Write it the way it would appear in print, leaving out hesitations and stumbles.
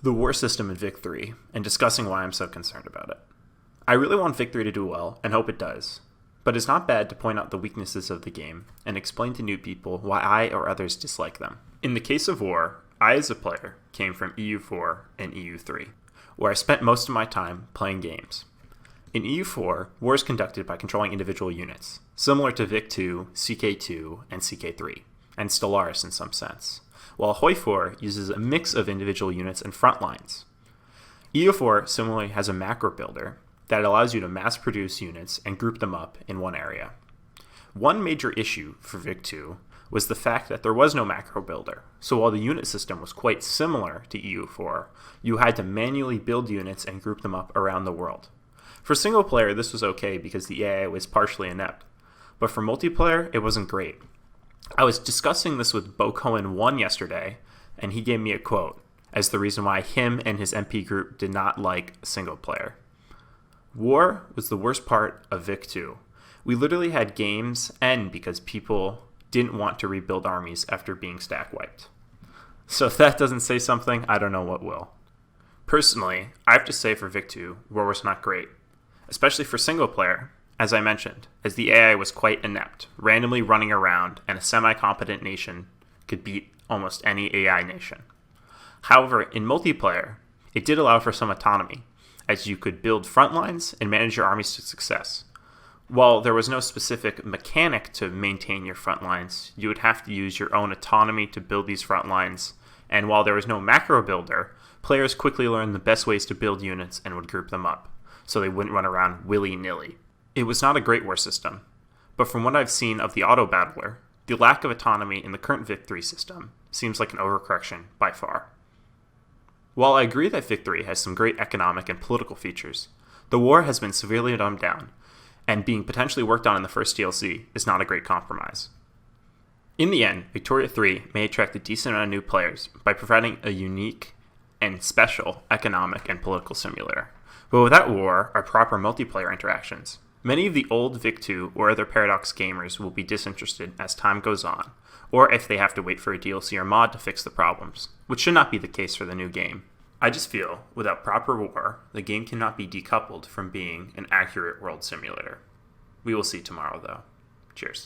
the war system in VIC3 and discussing why I'm so concerned about it. I really want VIC3 to do well and hope it does, but it's not bad to point out the weaknesses of the game and explain to new people why I or others dislike them. In the case of war, I as a player came from EU4 and EU3, where I spent most of my time playing games. In EU4, war is conducted by controlling individual units, similar to VIC2, CK2, and CK3, and Stellaris in some sense, while HOI4 uses a mix of individual units and front lines. EU4 similarly has a macro builder that allows you to mass produce units and group them up in one area. One major issue for VIC2 was the fact that there was no macro builder, so while the unit system was quite similar to EU4, you had to manually build units and group them up around the world. For single player, this was okay because the AI was partially inept, but for multiplayer, it wasn't great. I was discussing this with Bo Cohen 1 yesterday, and he gave me a quote as the reason why him and his MP group did not like single player. War was the worst part of VIC2. We literally had games end because people didn't want to rebuild armies after being stack wiped. So if that doesn't say something, I don't know what will. Personally, I have to say for VIC2, war was not great, especially for single player, as I mentioned, as the AI was quite inept, randomly running around, and a semi-competent nation could beat almost any AI nation. However, in multiplayer, it did allow for some autonomy, as you could build front lines and manage your armies to success. While there was no specific mechanic to maintain your front lines, you would have to use your own autonomy to build these front lines, and while there was no macro builder, players quickly learned the best ways to build units and would group them up, so they wouldn't run around willy-nilly. It was not a great war system, but from what I've seen of the auto-battler, the lack of autonomy in the current VIC3 system seems like an overcorrection by far. While I agree that VIC3 has some great economic and political features, the war has been severely dumbed down, and being potentially worked on in the first DLC is not a great compromise. In the end, Victoria 3 may attract a decent amount of new players by providing a unique and special economic and political simulator, but without war or proper multiplayer interactions. Many of the old VIC2 or other Paradox gamers will be disinterested as time goes on, or if they have to wait for a DLC or mod to fix the problems, which should not be the case for the new game. I just feel, without proper war, the game cannot be decoupled from being an accurate world simulator. We will see tomorrow, though. Cheers.